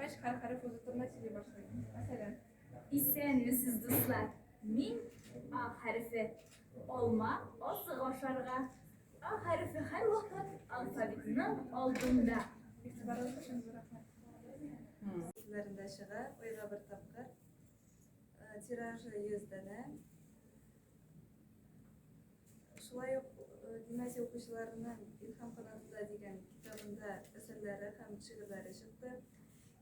Ulaş harf uzatılma çiğ başlayın. Mesela. İseniz dostlar. Min A harfi olma, o sığaşarga. A harfi her vakit alfabetinin aldığında. İktibar oluşunuz rahmet. Sizlerinde şığı, oyga bir tapkır. Tirajı 100 dene. Şulay gimnaziya okuşlarının İlham Kanatında degan kitabında eserleri hem şiirleri çıktı.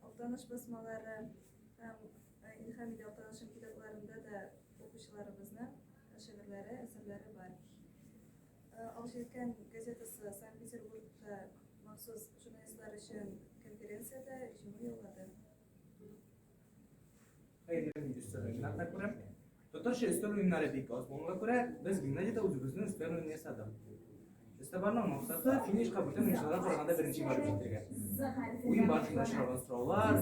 Oktaныш basmaları hem İlham ile Oktanış'ın kitaplarında da okuşlarımızın şiirleri, eserleri var. Alşirken gazetesi Sankt-Peterburg'da mahsus jurnalistler için konferensiyada jüri yolladı. Hayır, üstlerine göre. Totaşa üstler oyunları beyaz. Onunla göre biz gimnaziyada özümüzün üstler oyunu yasadık. İstebarның maqsadi finish qabulda minishlarga qaraganda birinchi bo'lib o'tirgan. O'yin barishida sharaban so'rovlar,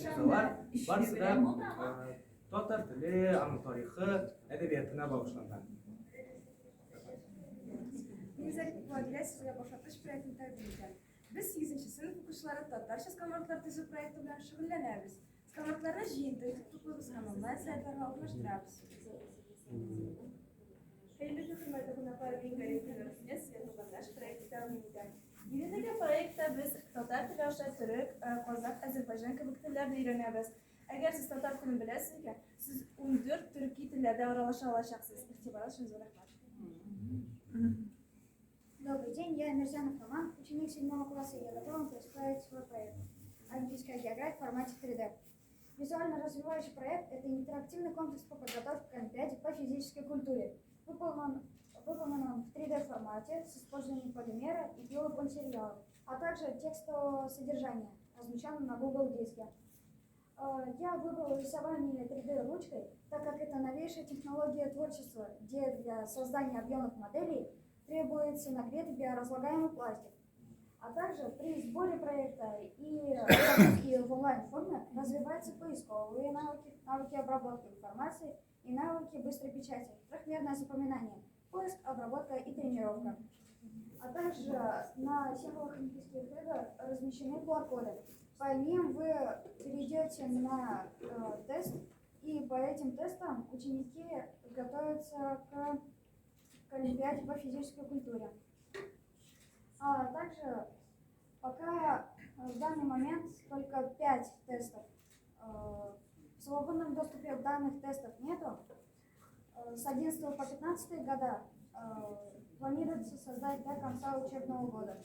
so'rovlar barisida totar tili, ana tarixi, adabiyotuna bag'ishlangan. Nizak Vladimir sizga boshqatish proyektini taqdim etgan. Biz 8 sinf o'quvchilari Tatarcha skamortlar tuzuv proyekti bilan shug'ullanamiz. Skamortlarni jiyintik, tutubimiz ham onlayn saytlarga almashtiramiz. Hayırlı hürmetli konuklar ve garipler sizga Tatarcha proyekti taqdim etgan. Yenizdagi proyektda biz tatar tili, ruscha, turk, qozoq, ozarbayjon kabi tillarni o'rganamiz. Agar siz tatar tilini bilasiz ekan, siz 14 turkiy tillarda aralasha olasiz. E'tiboringiz uchun rahmat. Добрый день, я Мирзянов Роман, ученик 7 класса. Я готов представить свой проект «Олимпийская география в формате 3D». Визуально развивающий проект – это интерактивный комплекс по подготовке к Олимпиаде по физической культуре. Выполнен он в 3D формате с использованием полимера и биоматериалов, а также текстового содержания, размещенного на Google диске. Я выбрал рисование 3D ручкой, так как это новейшая технология творчества, где для создания объемных моделей требуется нагретый биоразлагаемый пластик. А также при сборе проекта и в онлайн-форме развиваются поисковые навыки, навыки обработки информации и навыки быстрой печати, трехмерное запоминание, поиск, обработка и тренировка. А также на символах Олимпийских игр размещены QR-коды. По ним вы перейдете на тест, и по этим тестам ученики готовятся к Олимпиаде по физической культуре. А также пока в данный момент только 5 тестов. В свободном доступе данных тестов нету. С 11 по 15 года планируется создать до конца учебного года.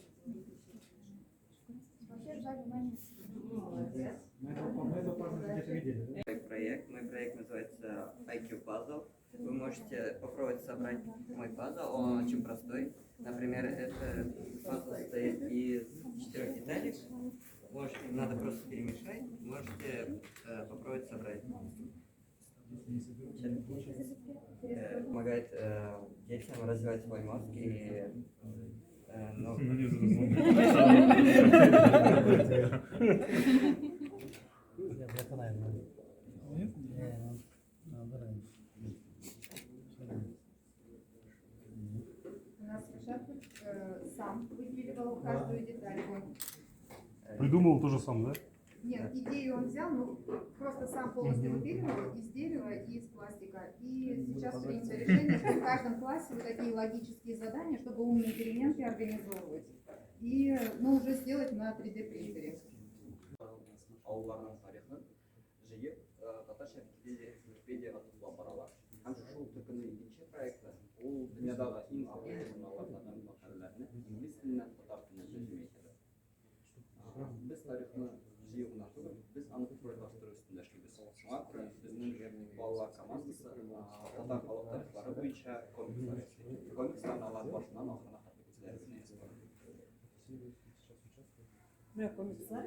Спасибо за внимание. Мой проект называется IQ Puzzle. Вы можете попробовать собрать мой пазл, он очень простой. Например, это пазл состоит из 4 деталей. Надо просто перемешать, можете попробовать собрать. Помогает детям развивать свой мозг и У нас шахмат сам выпиливал каждую деталь. Придумал то же самое, да? Нет, идею он взял, но просто сам полностью выпиливал из дерева и из пластика. И сейчас принято решение, что в каждом классе вот такие логические задания, чтобы умные переменки организовывать. И уже сделать на 3D принтере. Ауылларның тарихын жиып, татарша Википедияға топлап баралар. Һәм шул төркемнең икенче проекты ул дөньядагы иң акыллы журналлардан мәкаләләрне инглиз теленнән татар теленә тәрҗемә итәләр. Без тарихны җыю гына түгел, без аны популярлаштыру өстендә эшлибез. Шуңа күрә безнең балалар командасы татар халык тарихлары буенча комикслар ясый. Комиксларны алар башыннан ахырына хәтле үзләре Бля, комикслар?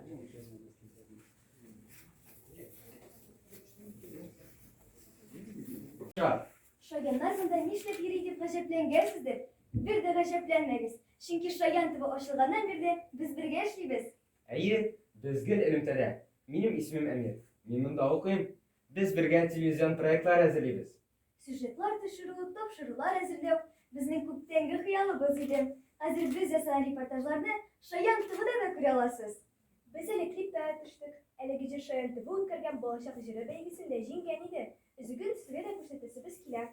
Шаяннар монда нишләп йөри дип гаҗәпләнгәнсездер. Бер дә гаҗәпләнмәгез. Чөнки Шаян төбе ачылганнан бирле без бергә эшлибез. Әйе, безгә элемтәдә. Минем исемем Әмир. Мин монда укыйм. Без бергә телевизион проектлар әзерлибез. Сюжетлар төшерү, тапшырулар әзерләү безнең күптәнге хыялыбыз иде. Хәзер без ясаган репортажларны Шаян төбедә дә күрә аласыз. Biz hele klip dağıtıştık. Ele gece şayan tıbı utkırgen Balışak Jüri beygісinde jingen idi. Üzgün sizge de koşetisimiz kiler.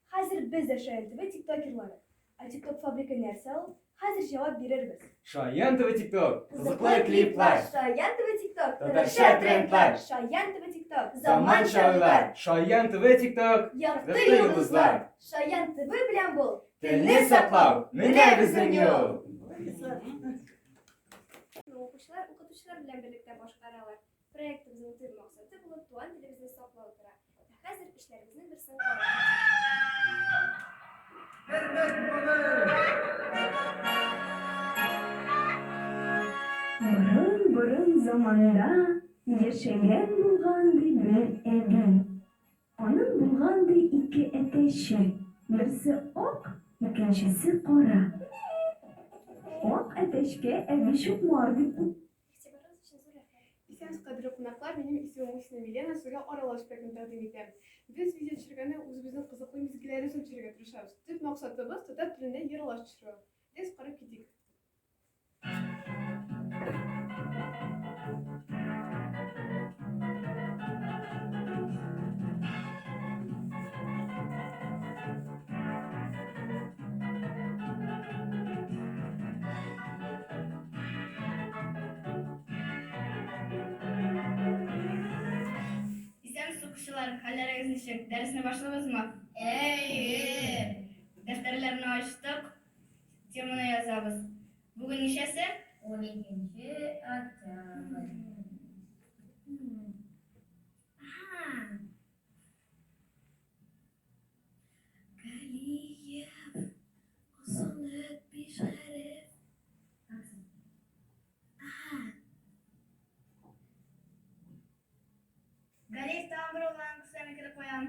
Hazır biz de şayan tıbı tiktokerları. A TikTok fabrika nerse ol? Hazır cevap veririz. Şayan TV TikTok. Kızıklı klipler. Şayan TV TikTok. Tatarşa trendler. Şayan tıbı TikTok. Zaman çağlar. Şayan TV TikTok. Yaktı Yaktı yıldızlar. Şayan TV bilen bul. Telini saklav. Mene bizden yol. Оқушылар оқытушылар белән берлектә башкаралар. Проектыбызның төп максаты булып туган телебезне саклау тора. Хәзер эшләребезнең берсен карап. Burun zamanda yaşayan bulgandı bir evden. Onun bulgandı iki eteşi. Birisi ok, ikincisi kara. Ok ateşke evi şoklardı. Игътибарыгыз өчен зур рәхмәт. Исәнсез кадерле кунаклар, минем исемем Мусина Милена, сезгә аралаш проектын тәкъдим итәм. Без видео төшергәндә үзебезнең кызыклы мизгелләрне төшерергә тырышабыз. Төп максатыбыз татар телендә йырлаш төшерү. Тез карап китик. Укучылар, хәлләрегез ничек? Дәресне башлыйбызмы? Дәфтәрләрне ачтык. Теманы язабыз. Бүген ничәсе? 12-нче октябрь. Галиев. Озынлык биш хәреф. Галиев тагын бер угылын күрсәм кереп куям.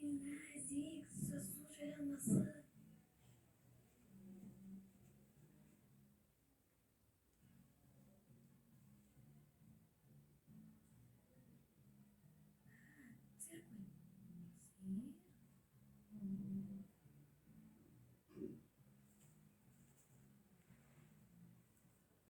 Наzik, заслуженный